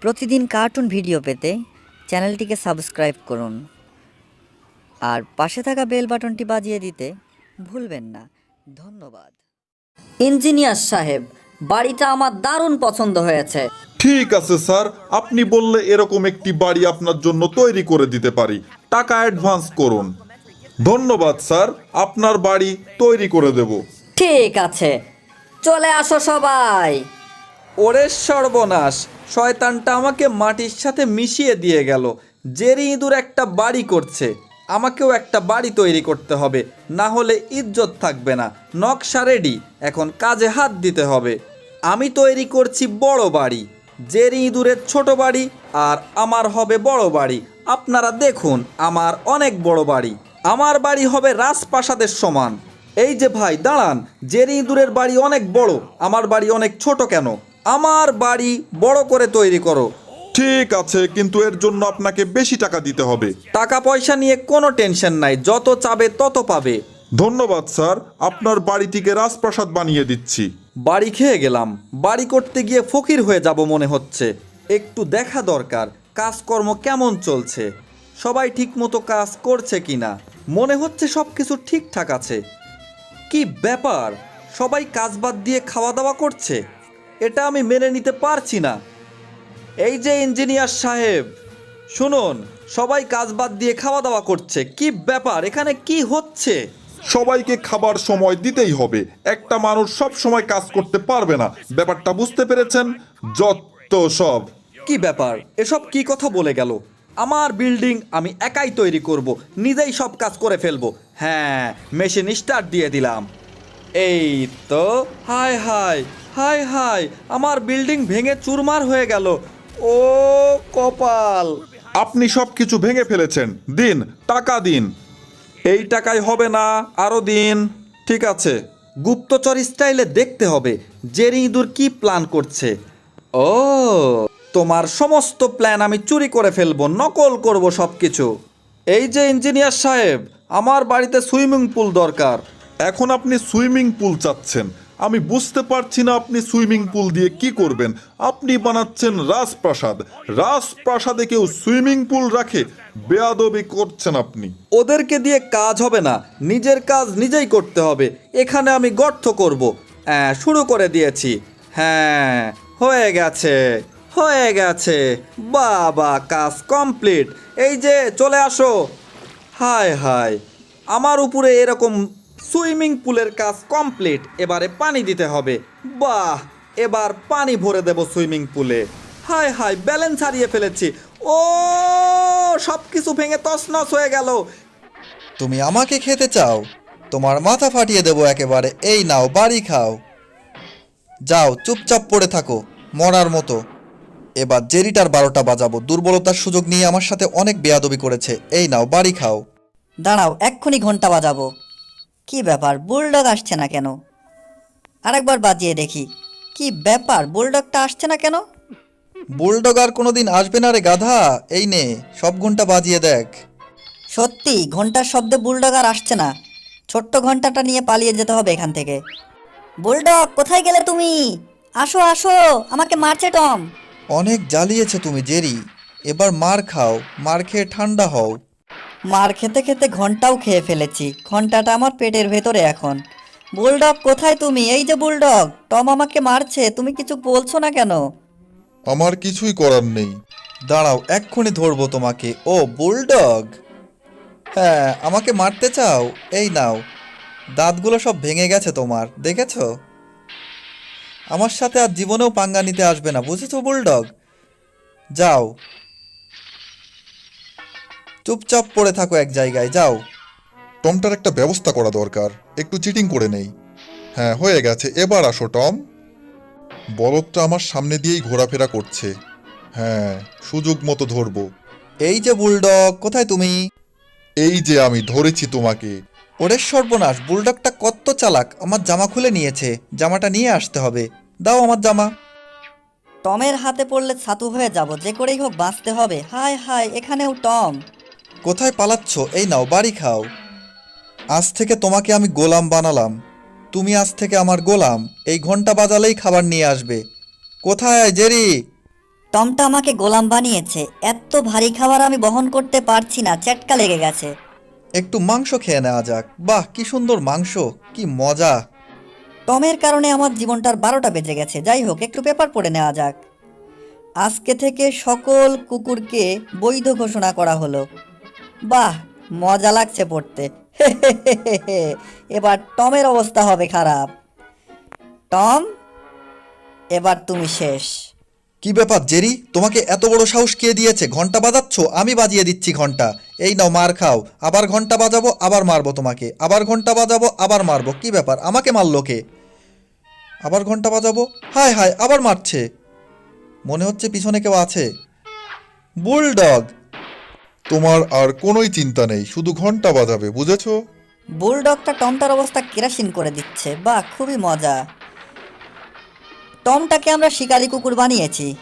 প্রতিদিন cartoon video পেতে চ্যানেলটিকে সাবস্ক্রাইব করুন আর পাশে থাকা বেল বাটনটি বাজিয়ে দিতে ভুলবেন না। ধন্যবাদ। ইঞ্জিনিয়ার সাহেব, বাড়িটা আমার দারুণ পছন্দ হয়েছে। ঠিক আছে স্যার, আপনি বললে এরকম একটি বাড়ি আপনার জন্য তৈরি করে দিতে পারি। টাকা অ্যাডভান্স করুন। ধন্যবাদ স্যার, আপনার বাড়ি তৈরি করে দেব। ঠিক আছে, চলে আসো সবাই। ওরে সর্বনাশ, শয়তানটা আমাকে মাটির সাথে মিশিয়ে দিয়ে গেল। জেরি ইঁদুর একটা বাড়ি করছে, আমাকেও একটা বাড়ি তৈরি করতে হবে, না হলে ইজ্জত থাকবে না। নকশা রেডি, এখন কাজে হাত দিতে হবে। আমি তৈরি করছি বড় বাড়ি, জেরি ইঁদুরের ছোট বাড়ি, আর আমার হবে বড় বাড়ি। আপনারা দেখুন, আমার অনেক বড় বাড়ি। আমার বাড়ি হবে রাজপ্রাসাদের সমান। এই যে ভাই দাঁড়ান, জেরি ইঁদুরের বাড়ি অনেক বড়, আমার বাড়ি অনেক ছোট কেন? আমার বাড়ি বড় করে তৈরি করো। ঠিক আছে, কিন্তু এর জন্য আপনাকে বেশি টাকা দিতে হবে। টাকা পয়সা নিয়ে কোনো টেনশন নাই, যত চাবে তত পাবে। ধন্যবাদ স্যার, আপনার বাড়িটিকে রাজপ্রাসাদ বানিয়ে দিচ্ছি। বাড়ি খেয়ে গেলাম। বাড়ি করতে গিয়ে ফকির হয়ে যাব মনে হচ্ছে। একটু দেখা দরকার কাজকর্ম কেমন চলছে, সবাই ঠিকমতো কাজ করছে কিনা। মনে হচ্ছে সব কিছু ঠিকঠাক আছে। কি ব্যাপার, সবাই কাজ বাদ দিয়ে খাওয়া দাওয়া করছে? এটা আমি মেনে নিতে পারছি না। এই যে ইঞ্জিনিয়ার সাহেব, শুনুন, সবাই কাজ বাদ দিয়ে খাওয়া দাওয়া করছে। কি ব্যাপার, এখানে কি হচ্ছে? সবাইকে খাবার সময় দিতেই হবে। একটা মানুষ সব সময় কাজ করতে পারবে না, ব্যাপারটা বুঝতে পেরেছেন? যত সব। কি ব্যাপার, এসব কি কথা বলে গেল? আমার বিল্ডিং আমি একাই তৈরি করব, নিজেই সব কাজ করে ফেলবো। হ্যাঁ, মেশিন স্টার্ট দিয়ে দিলাম। এই তো, হায় হায় হায় হায়, আমার বিল্ডিং ভেঙে চুরমার হয়ে গেল। ও কপাল! আপনি সব কিছু ভেঙে ফেলেছেন, দিন, টাকা দিন। এই টাকায় হবে না, আরও দিন। ঠিক আছে, গুপ্তচর স্টাইলে দেখতে হবে জেরি ইঁদুর কি প্ল্যান করছে। ও, তোমার সমস্ত প্ল্যান আমি চুরি করে ফেলবো, নকল করব সব কিছু। এই যে ইঞ্জিনিয়ার সাহেব, আমার বাড়িতে সুইমিং পুল দরকার। এখন আপনি সুইমিং পুল চাচ্ছেন? আমি বুঝতে পারছি না আপনি সুইমিং পুল দিয়ে কি করবেন। আপনি বানাচ্ছেন রাজপ্রাসাদ, রাজপ্রাসাদে কেউ সুইমিং পুল রাখে? বেয়াদবি করছেন আপনি। ওদেরকে দিয়ে কাজ হবে না, নিজের কাজ নিজেই করতে হবে। এখানে আমি গর্ত করব। শুরু করে দিয়েছি। হ্যাঁ, হয়ে গেছে, হয়ে গেছে। বাবা, কাজ কমপ্লিট। এই যে চলে আসো। হায় হায়, আমার উপরে এরকম সুইমিং পুলের কাজ কমপ্লিট। এবারে পানি দিতে হবে। বাহ, এবার পানি ভরে দেব সুইমিং পুলে। হায় হায়, ব্যালেন্স হারিয়ে ফেলেছি। ও, সব কিছু ভেঙে তছনছ হয়ে গেল। তুমি আমাকে খেতে চাও? তোমার মাথা ফাটিয়ে দেবো একেবারে। এই নাও, বাড়ি খাও। যাও, চুপচাপ পড়ে থাকো মরার মতো। এবার জেরিটার 12টা বাজাবো। দুর্বলতার সুযোগ নিয়ে আমার সাথে অনেক বেয়াদবি করেছে। এই নাও, বাড়ি খাও। দাঁড়াও, এক্ষুনি ঘন্টা বাজাবো। কি ব্যাপার, বুলডগ আসছে না কেন? আরেকবার বাজিয়ে দেখি। কি ব্যাপার, বুলডগটা আসছে না কেন? বুলডগ আর কোনোদিন আসবে না রে গাধা। এই নে, সব ঘন্টা বাজিয়ে দেখ। সত্যি ঘন্টার শব্দে বুলডগ আর আসছে না। ছোট্ট ঘন্টাটা নিয়ে পালিয়ে যেতে হবে এখান থেকে। বুলডগ, কোথায় গেলে তুমি? আসো আসো, আমাকে মারছে টম। অনেক জ্বালিয়েছে তুমি জেরি, এবার মার খাও। মার খেয়ে ঠান্ডা হও। মার খেতে খেতে ঘন্টাও খেয়ে ফেলেছি। ঘন্টাটা আমার পেটের ভেতরে এখন। বুলডগ, কোথায় তুমি? এই যে বুলডগ, টম আমাকে মারছে, তুমি কিছু বলছো না কেন? আমার কিছুই করার নেই। দাঁড়াও, এক্ষুনি ধরবো তোমাকে। ও বুলডগ, হ্যাঁ আমাকে মারতে চাও? এই নাও, দাঁতগুলো সব ভেঙে গেছে তোমার, দেখেছো? আমার সাথে আর জীবনেও পাঙ্গা নিতে আসবে না, বুঝেছো বুলডগ? যাও, চুপচাপ পড়ে থাকো এক জায়গায়, যাও। টমটার একটা ব্যবস্থা করা দরকার, একটু চিটিং করে নেই। হ্যাঁ, হয়ে গেছে, এবার আসো টম। বলদটা আমার সামনে দিয়েই ঘোরাফেরা করছে। হ্যাঁ, সুযোগ মতো ধরবো। এই যে বুলডগ, কোথায় তুমি? এই যে আমি ধরেছি তোমাকে। ওরে সর্বনাশ, বুলডগটা কত চালাক, আমার জামা খুলে নিয়েছে। জামাটা নিয়ে আসতে হবে। দাও আমার জামা। টমের হাতে পড়লে ছাতু হয়ে যাব, যে করেই হোক বাঁচতে হবে। হায় হায়, এখানেও টম। কোথায় পালাচ্ছ? এই নাও, বাড়ি খাও। আজ থেকে তোমাকে আমি গোলাম বানালাম, তুমি আজ থেকে আমার গোলাম। এই ঘন্টা বাজালেই খাবার নিয়ে আসবে। কোথায় জেরি? টমটা আমাকে গোলাম বানিয়েছে। এত ভারী খাবার আমি বহন করতে পারছি না, চ্যাটকা লেগে গেছে। একটু মাংস খেয়ে নেওয়া যাক। বাহ, কি সুন্দর মাংস, কি মজা। টমের কারণে আমার জীবনটার 12টা বেজে গেছে। যাই হোক, একটু পেপার পড়ে নেওয়া যাক। আজকে থেকে সকল কুকুরকে বৈধ ঘোষণা করা হলো। বাহ, মজা লাগছে পড়তে। এবার টমের অবস্থা হবে খারাপ। টম, এবার তুমি শেষ। কি ব্যাপার জেরি, তোমাকে এত বড় সাহস কে দিয়েছে? ঘন্টা বাজাচ্ছ? আমি বাজিয়ে দিচ্ছি ঘন্টা। এই নাও, মার খাও। আবার ঘন্টা বাজাবো, আবার মারবো তোমাকে। আবার ঘন্টা বাজাবো, আবার মারবো। কি ব্যাপার, আমাকে মারলো কে? আবার ঘন্টা বাজাবো, হায় হায়, আবার মারছে। মনে হচ্ছে পিছনে কেউ আছে। বুলডগ! তোমার আর কোনোই চিন্তা নেই, শুধু ঘন্টা বাজাবে, বুঝেছো? বুলডগটা টমটার অবস্থা কেরাসিন করে দিচ্ছে। বাহ, খুবই মজা। টমটাকে আমরা শিকারি কুকুর বানিয়েছি।